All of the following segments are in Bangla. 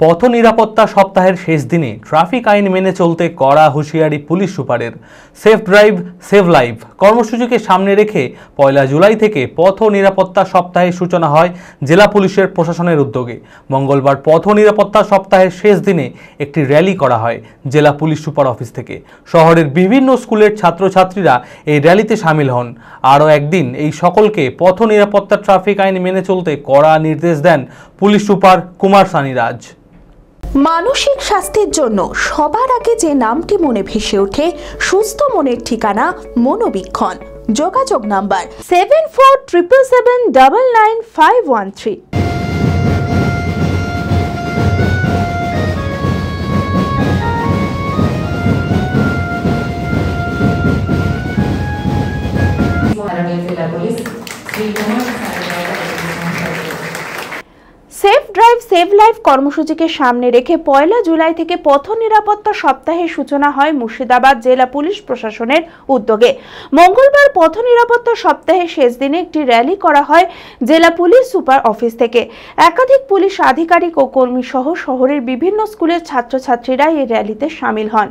পথ নিরাপত্তা সপ্তাহের শেষ দিনে ট্রাফিক আইন মেনে চলতে কড়া হুঁশিয়ারি পুলিশ সুপারের। সেফ ড্রাইভ সেভ লাইফ কর্মসূচিকে সামনে রেখে 1 জুলাই থেকে পথ নিরাপত্তা সপ্তাহের সূচনা হয় জেলা পুলিশের প্রশাসনের উদ্যোগে। মঙ্গলবার পথ নিরাপত্তা সপ্তাহের শেষ দিনে একটি র্যালি করা হয় জেলা পুলিশ সুপার অফিস থেকে। শহরের বিভিন্ন স্কুলের ছাত্রছাত্রীরা এই র্যালিতে সামিল হন। আরও একদিন এই সকলকে পথ নিরাপত্তা ট্রাফিক আইন মেনে চলতে কড়া নির্দেশ দেন পুলিশ সুপার কুমার সানিরাজ। মানসিক স্বাস্থ্যের জন্য সবার আগে যে নামটি মনে ভেসে ওঠে, সুস্থ মনের ঠিকানা মনোবীক্ষণ। যোগাযোগ number 7477799513। Safe drive save life কর্মসূচিকে সামনে রেখে 1 জুলাই থেকে পথ নিরাপত্তা সপ্তাহের সূচনা হয় মুর্শিদাবাদ জেলা পুলিশ প্রশাসনের উদ্যোগে। মঙ্গলবার পথ নিরাপত্তা সপ্তাহের শেষ দিনে একটি র্যালি করা হয় জেলা পুলিশ সুপার অফিস থেকে। একাধিক পুলিশ আধিকারিক ও কর্মী সহ শহরের বিভিন্ন স্কুলের ছাত্রছাত্রীরা এই র্যালিতে সামিল হন।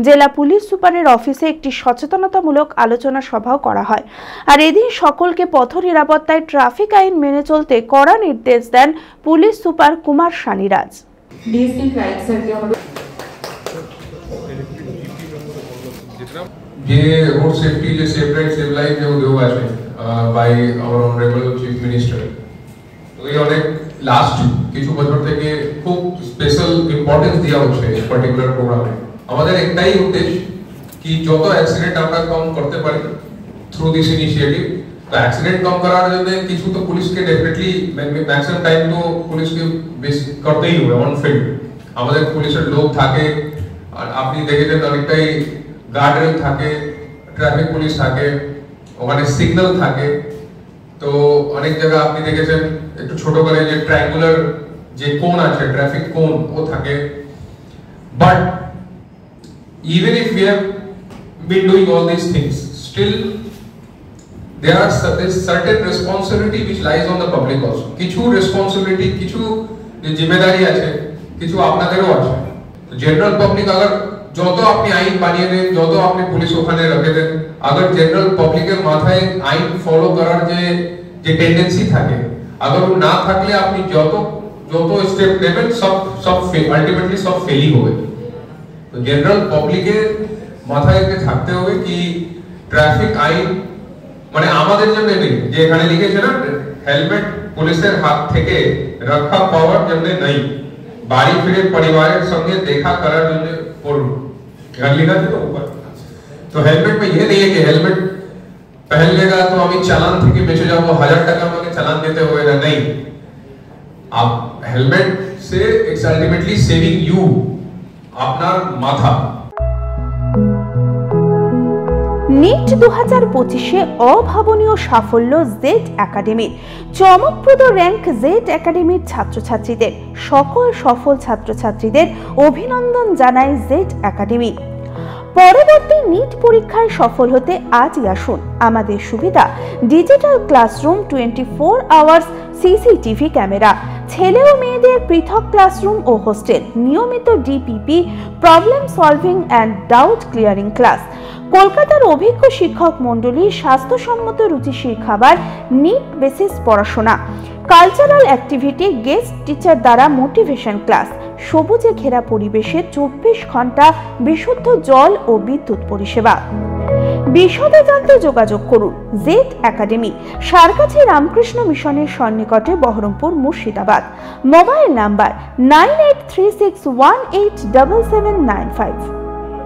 জেলা পুলিশ সুপারের অফিসে একটি সচেতনতামূলক আলোচনা সভাও করা হয়। আর এদিন সকলকে পথ নিরাপত্তায় ট্রাফিক আইন মেনে চলতে কড়া নির্দেশ দেন पुलिस सुपर कुमार सानिराज। ये रोड सेफ्टी जो सेफ ड्राइव सेव लाइफ जो उद्योग আছে by our honourable chief minister. তো এই অনেক লাস্ট কিছু বছর থেকে খুব স্পেশাল ইম্পর্টেন্স দেওয়া হচ্ছে এই পার্টিকুলার প্রোগ্রামে। আমাদের একটাই উদ্দেশ্য কি যত অ্যাক্সিডেন্ট আমরা কম করতে পারি থ্রু দিস ইনিশিয়েটিভ। तो एक्सीडेंट कम করার জন্য কিছু তো পুলিশকে ডেফিনেটলি ম্যাক্সিমাম টাইম তো পুলিশকে বেশ করতেই হবে অন ফিল্ড। আমাদের পুলিশের লোক থাকে, আর আপনি দেখেছেন অনেকটাই গার্ডরেল থাকে, ট্রাফিক পুলিশ থাকে, ওখানে সিগন্যাল থাকে। তো অনেক জায়গা আপনি দেখেছেন একটু ছোট করে যে ট্রায়াঙ্গুলার যে কোন আছে ট্রাফিক কোন ও থাকে। But even if we have been doing all this things, still there are certain responsibility which lies on the public also. কিছু responsibility কিছু জিম্মেদারি আছে, কিছু আপনাদেরও আছে। তো জেনারেল পাবলিক अगर যত আপনি আইন বানিয়ে দেন, যত আপনি পুলিশ ওখানে রেখে দেন, अगर জেনারেল পাবলিকের মাথায় আইন ফলো করার যে টেন্ডেন্সি থাকে, अगर না থাকলে আপনি যত স্টেপ নেবেন সব আলটিমেটলি সব ফেলই হবে। তো জেনারেল পাবলিকের মাথায় থাকতে হবে কি ট্রাফিক আইন মানে আমাদের জন্য নেই, যে এখানে লিখেছে না হেলমেট পুলিশের হাত থেকে রক্ষা পাওয়ার জন্য নেই, বাড়ি ফিরে পরিবারের সঙ্গে দেখা করার জন্য পড়ুন। এখানে লিখা আছে তো ऊपर। तो हेलमेट में ये नहीं है कि हेलमेट पहन लेगा तो আমি চালান থেকে বেঁচে যাব, 1000 টাকা আমাকে চালান দিতে হবে না, नहीं। आप हेलमेट से इट्स अल्टीमेटली सेविंग यू, আপনার মাথা। নিট 2025-এ অভাবনীয় সাফল্য জেড একাডেমির। চমকপ্রদ র্যাঙ্ক জেড একাডেমির ছাত্রছাত্রীদের। সকল সফল ছাত্রছাত্রীদের অভিনন্দন জানায় জেড একাডেমি। পরবর্তী নিট পরীক্ষায় সফল হতে আজই আসুন। আমাদের সুবিধা digital classroom, 24 hours CCTV camera, ছেলে ও মেয়েদের পৃথক ক্লাসরুম ও হোস্টেল, নিয়মিত DPP, problem solving and doubt clearing class, কলকাতার অভিজ্ঞ শিক্ষক মণ্ডলী, স্বাস্থ্যসম্মত রুচিশীল খাবার, নিট বেসিস পড়াশোনা, কালচারাল অ্যাক্টিভিটি, গেস্ট টিচার দ্বারা মোটিভেশন ক্লাস, সবুজে ঘেরা পরিবেশে 24 ঘন্টা বিশুদ্ধ জল ও বিদ্যুৎ পরিষেবা। বিশদে জানতে যোগাযোগ করুন জেড একাডেমি, সারকাছি রামকৃষ্ণ মিশনের সন্নিকটে, বহরমপুর, মুর্শিদাবাদ। Mobile number 9836187795।